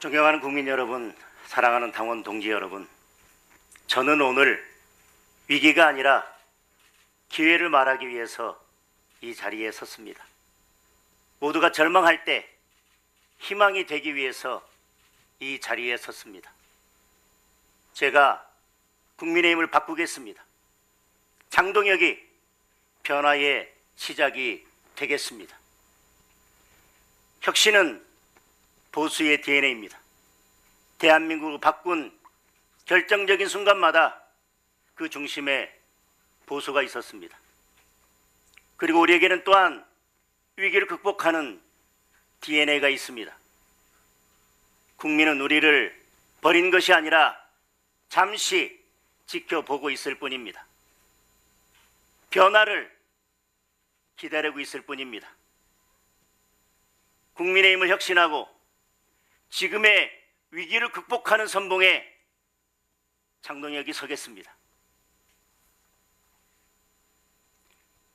존경하는 국민 여러분, 사랑하는 당원 동지 여러분, 저는 오늘 위기가 아니라 기회를 말하기 위해서 이 자리에 섰습니다. 모두가 절망할 때 희망이 되기 위해서 이 자리에 섰습니다. 제가 국민의힘을 바꾸겠습니다. 장동혁이 변화의 시작이 되겠습니다. 혁신은 보수의 DNA입니다. 대한민국을 바꾼 결정적인 순간마다 그 중심에 보수가 있었습니다. 그리고 우리에게는 또한 위기를 극복하는 DNA가 있습니다. 국민은 우리를 버린 것이 아니라 잠시 지켜보고 있을 뿐입니다. 변화를 기다리고 있을 뿐입니다. 국민의힘을 혁신하고 지금의 위기를 극복하는 선봉에 장동혁이 서겠습니다.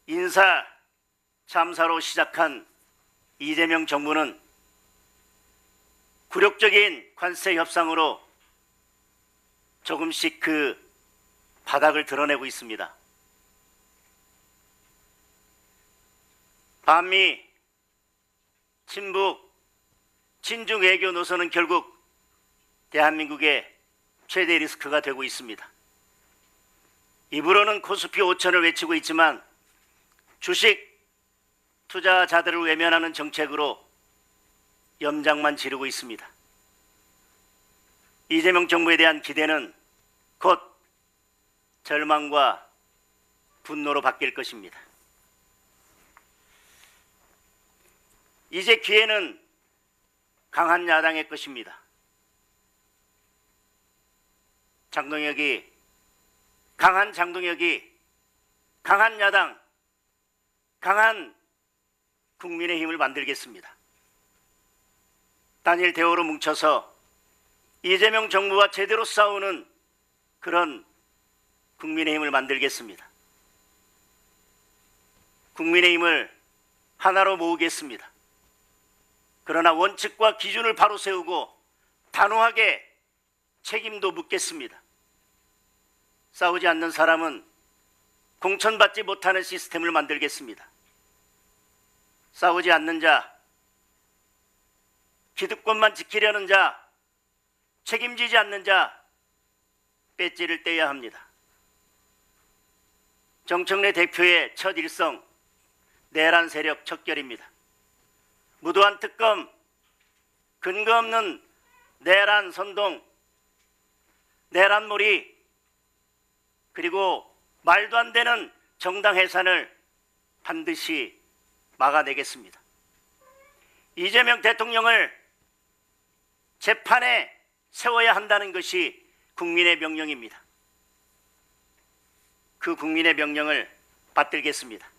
인사 참사로 시작한 이재명 정부는 굴욕적인 관세 협상으로 조금씩 그 바닥을 드러내고 있습니다. 반미, 친북, 친중 외교 노선은 결국 대한민국의 최대 리스크가 되고 있습니다. 입으로는 코스피 5천을 외치고 있지만 주식 투자자들을 외면하는 정책으로 염장만 지르고 있습니다. 이재명 정부에 대한 기대는 곧 절망과 분노로 바뀔 것입니다. 이제 기회는 강한 야당의 것입니다. 강한 장동혁이 강한 야당, 강한 국민의힘을 만들겠습니다. 단일 대오로 뭉쳐서 이재명 정부와 제대로 싸우는 그런 국민의힘을 만들겠습니다. 국민의힘을 하나로 모으겠습니다. 그러나 원칙과 기준을 바로 세우고 단호하게 책임도 묻겠습니다. 싸우지 않는 사람은 공천받지 못하는 시스템을 만들겠습니다. 싸우지 않는 자, 기득권만 지키려는 자, 책임지지 않는 자, 배지를 떼야 합니다. 정청래 대표의 첫 일성, 내란 세력 척결입니다. 무도한 특검, 근거 없는 내란 선동, 내란몰이, 그리고 말도 안 되는 정당 해산을 반드시 막아내겠습니다. 이재명 대통령을 재판에 세워야 한다는 것이 국민의 명령입니다. 그 국민의 명령을 받들겠습니다.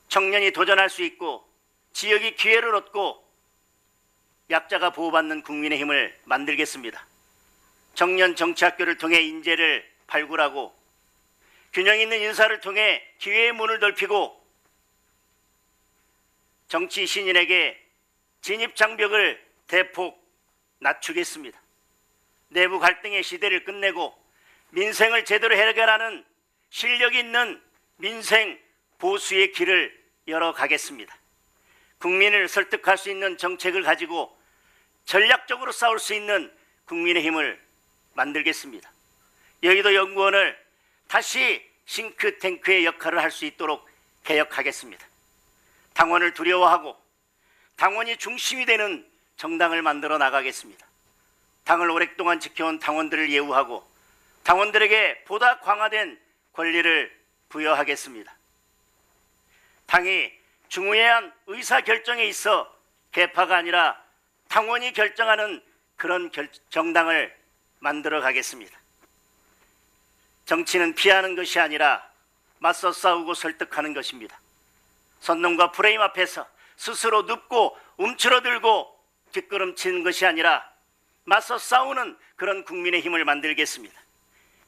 청년이 도전할 수 있고 지역이 기회를 얻고 약자가 보호받는 국민의힘을 만들겠습니다. 청년 정치학교를 통해 인재를 발굴하고 균형 있는 인사를 통해 기회의 문을 넓히고 정치 신인에게 진입 장벽을 대폭 낮추겠습니다. 내부 갈등의 시대를 끝내고 민생을 제대로 해결하는 실력 있는 민생 보수의 길을 열어가겠습니다. 국민을 설득할 수 있는 정책을 가지고 전략적으로 싸울 수 있는 국민의힘을 만들겠습니다. 여의도 연구원을 다시 싱크탱크의 역할을 할 수 있도록 개혁하겠습니다. 당원을 두려워하고 당원이 중심이 되는 정당을 만들어 나가겠습니다. 당을 오랫동안 지켜온 당원들을 예우하고 당원들에게 보다 강화된 권리를 부여하겠습니다. 당이 중요한 의사결정에 있어 계파가 아니라 당원이 결정하는 그런 정당을 만들어 가겠습니다. 정치는 피하는 것이 아니라 맞서 싸우고 설득하는 것입니다. 선동과 프레임 앞에서 스스로 눕고 움츠러들고 뒷걸음치는 것이 아니라 맞서 싸우는 그런 국민의힘을 만들겠습니다.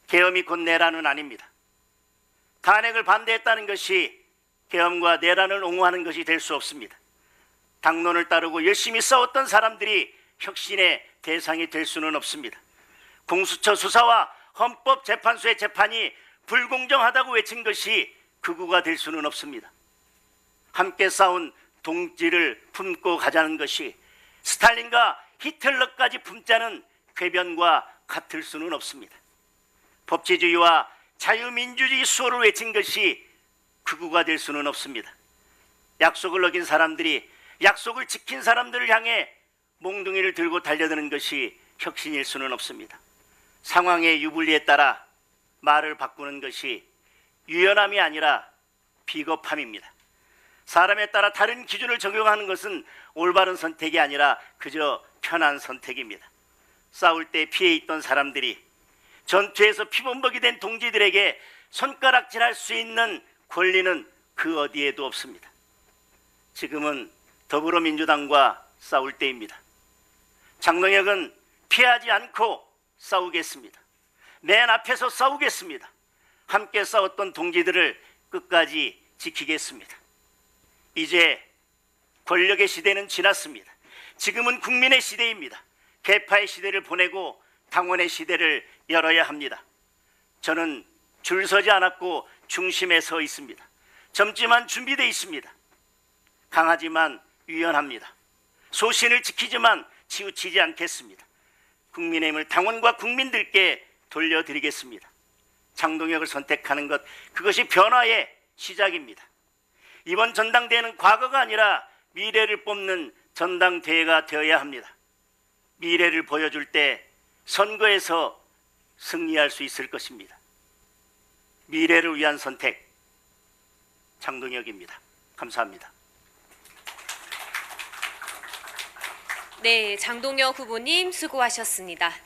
계엄이 곧 내란은 아닙니다. 탄핵을 반대했다는 것이 계엄과 내란을 옹호하는 것이 될 수 없습니다. 당론을 따르고 열심히 싸웠던 사람들이 혁신의 대상이 될 수는 없습니다. 공수처 수사와 헌법재판소의 재판이 불공정하다고 외친 것이 극우가 될 수는 없습니다. 함께 싸운 동지를 품고 가자는 것이 스탈린과 히틀러까지 품자는 궤변과 같을 수는 없습니다. 법치주의와 자유민주주의 수호를 외친 것이 극우가 될 수는 없습니다. 약속을 어긴 사람들이 약속을 지킨 사람들을 향해 몽둥이를 들고 달려드는 것이 혁신일 수는 없습니다. 상황의 유불리에 따라 말을 바꾸는 것이 유연함이 아니라 비겁함입니다. 사람에 따라 다른 기준을 적용하는 것은 올바른 선택이 아니라 그저 편한 선택입니다. 싸울 때 피해 있던 사람들이 전투에서 피범벅이 된 동지들에게 손가락질할 수 있는 권리는 그 어디에도 없습니다. 지금은 더불어민주당과 싸울 때입니다. 장동혁은 피하지 않고 싸우겠습니다. 맨 앞에서 싸우겠습니다. 함께 싸웠던 동지들을 끝까지 지키겠습니다. 이제 권력의 시대는 지났습니다. 지금은 국민의 시대입니다. 계파의 시대를 보내고 당원의 시대를 열어야 합니다. 저는 줄 서지 않았고 중심에 서 있습니다. 젊지만 준비되어 있습니다. 강하지만 유연합니다. 소신을 지키지만 치우치지 않겠습니다. 국민의힘을 당원과 국민들께 돌려드리겠습니다. 장동혁을 선택하는 것, 그것이 변화의 시작입니다. 이번 전당대회는 과거가 아니라 미래를 뽑는 전당대회가 되어야 합니다. 미래를 보여줄 때 선거에서 승리할 수 있을 것입니다. 미래를 위한 선택, 장동혁입니다. 감사합니다. 네, 장동혁 후보님 수고하셨습니다.